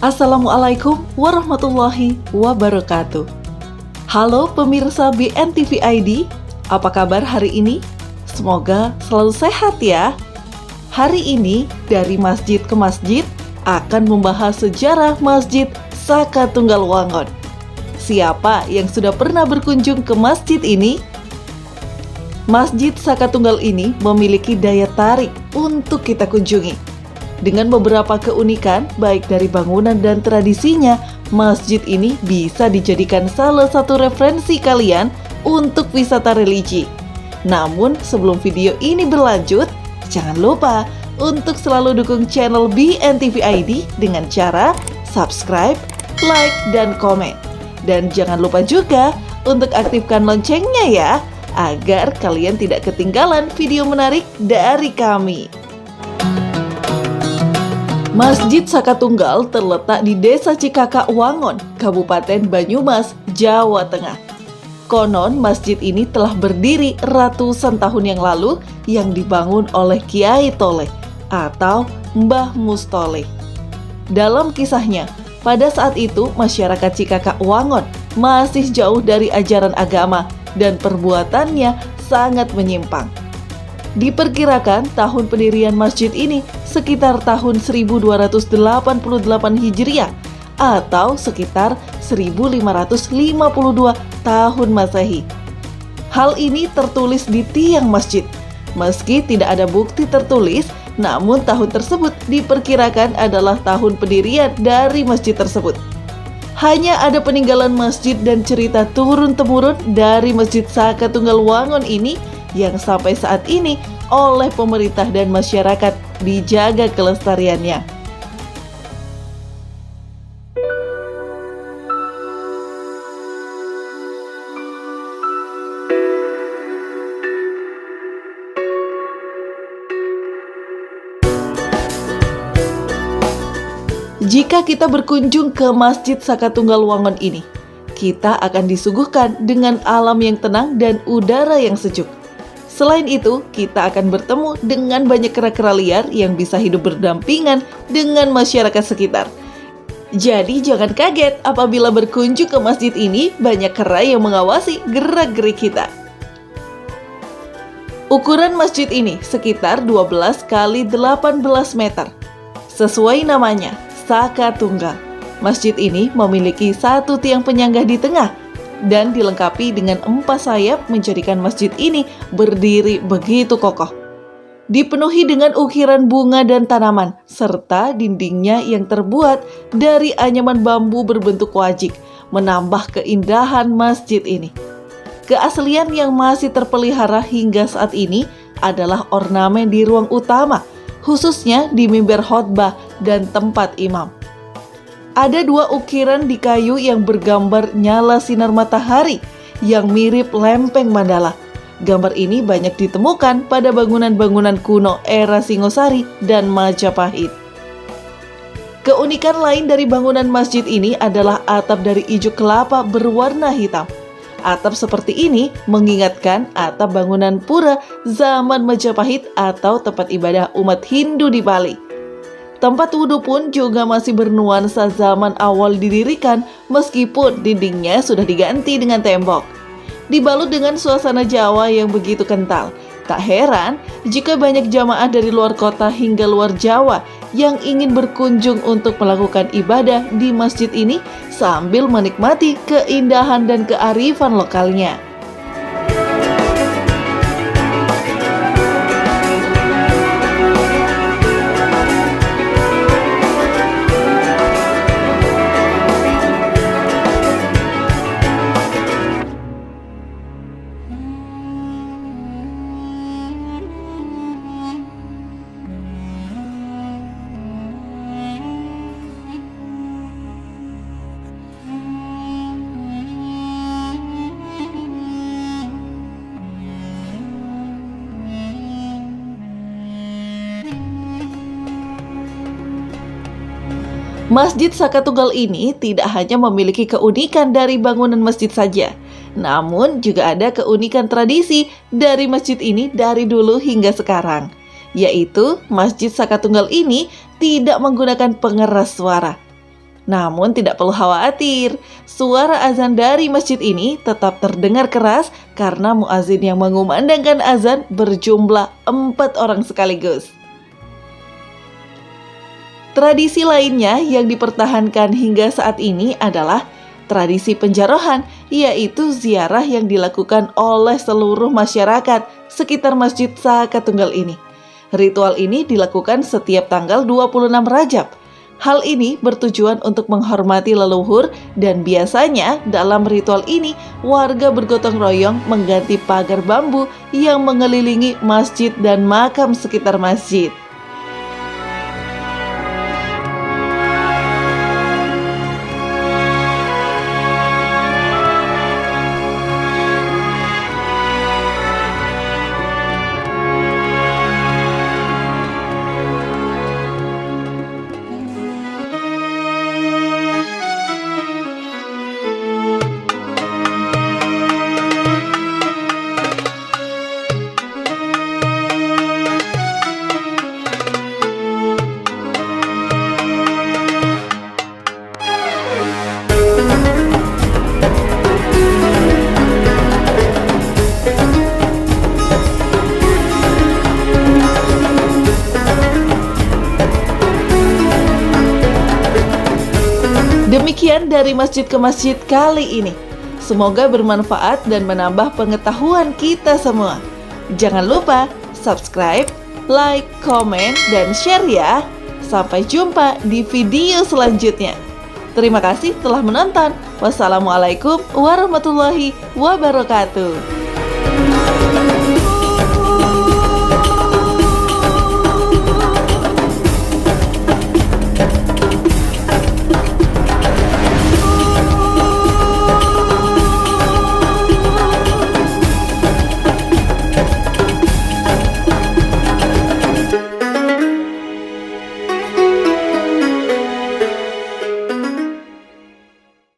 Assalamualaikum warahmatullahi wabarakatuh. Halo pemirsa BNTV ID, apa kabar hari ini? Semoga selalu sehat ya. Hari ini dari masjid ke masjid akan membahas sejarah Masjid Saka Tunggal Wangon. Siapa yang sudah pernah berkunjung ke masjid ini? Masjid Saka Tunggal ini memiliki daya tarik untuk kita kunjungi. Dengan beberapa keunikan, baik dari bangunan dan tradisinya, masjid ini bisa dijadikan salah satu referensi kalian untuk wisata religi. Namun, sebelum video ini berlanjut, jangan lupa untuk selalu dukung channel BNTV ID dengan cara subscribe, like, dan komen. Dan jangan lupa juga untuk aktifkan loncengnya ya, agar kalian tidak ketinggalan video menarik dari kami. Masjid Saka Tunggal terletak di Desa Cikakak Wangon, Kabupaten Banyumas, Jawa Tengah. Konon masjid ini telah berdiri ratusan tahun yang lalu yang dibangun oleh Kiai Toleh atau Mbah Mustoleh. Dalam kisahnya, pada saat itu masyarakat Cikakak Wangon masih jauh dari ajaran agama dan perbuatannya sangat menyimpang. Diperkirakan tahun pendirian masjid ini sekitar tahun 1288 Hijriah atau sekitar 1552 tahun Masehi. Hal ini tertulis di tiang masjid. Meski tidak ada bukti tertulis, namun tahun tersebut diperkirakan adalah tahun pendirian dari masjid tersebut. Hanya ada peninggalan masjid dan cerita turun-temurun dari Masjid Saka Tunggal Wangon ini yang sampai saat ini oleh pemerintah dan masyarakat dijaga kelestariannya. Jika kita berkunjung ke Masjid Saka Tunggal Wangon ini, kita akan disuguhkan dengan alam yang tenang dan udara yang sejuk. Selain itu, kita akan bertemu dengan banyak kera-kera liar yang bisa hidup berdampingan dengan masyarakat sekitar. Jadi jangan kaget apabila berkunjung ke masjid ini banyak kera yang mengawasi gerak-gerik kita. Ukuran masjid ini sekitar 12 x 18 meter. Sesuai namanya, Saka Tunggal. Masjid ini memiliki satu tiang penyangga di tengah dan dilengkapi dengan 4 sayap menjadikan masjid ini berdiri begitu kokoh. Dipenuhi dengan ukiran bunga dan tanaman, serta dindingnya yang terbuat dari anyaman bambu berbentuk wajik, menambah keindahan masjid ini. Keaslian yang masih terpelihara hingga saat ini adalah ornamen di ruang utama, khususnya di mimbar khotbah dan tempat imam. Ada 2 ukiran di kayu yang bergambar nyala sinar matahari yang mirip lempeng mandala. Gambar ini banyak ditemukan pada bangunan-bangunan kuno era Singosari dan Majapahit. Keunikan lain dari bangunan masjid ini adalah atap dari ijuk kelapa berwarna hitam. Atap seperti ini mengingatkan atap bangunan pura zaman Majapahit atau tempat ibadah umat Hindu di Bali. Tempat wudhu pun juga masih bernuansa zaman awal didirikan meskipun dindingnya sudah diganti dengan tembok. Dibalut dengan suasana Jawa yang begitu kental, tak heran jika banyak jamaah dari luar kota hingga luar Jawa yang ingin berkunjung untuk melakukan ibadah di masjid ini sambil menikmati keindahan dan kearifan lokalnya. Masjid Saka Tunggal ini tidak hanya memiliki keunikan dari bangunan masjid saja, namun juga ada keunikan tradisi dari masjid ini dari dulu hingga sekarang, yaitu Masjid Saka Tunggal ini tidak menggunakan pengeras suara. Namun tidak perlu khawatir, suara azan dari masjid ini tetap terdengar keras karena muazin yang mengumandangkan azan berjumlah 4 orang sekaligus. Tradisi lainnya yang dipertahankan hingga saat ini adalah tradisi penjarohan, yaitu ziarah yang dilakukan oleh seluruh masyarakat sekitar Masjid Saka Tunggal ini. Ritual ini dilakukan setiap tanggal 26 Rajab. Hal ini bertujuan untuk menghormati leluhur dan biasanya dalam ritual ini warga bergotong royong mengganti pagar bambu yang mengelilingi masjid dan makam sekitar masjid. Demikian dari masjid ke masjid kali ini. Semoga bermanfaat dan menambah pengetahuan kita semua. Jangan lupa subscribe, like, komen, dan share ya. Sampai jumpa di video selanjutnya. Terima kasih telah menonton. Wassalamualaikum warahmatullahi wabarakatuh.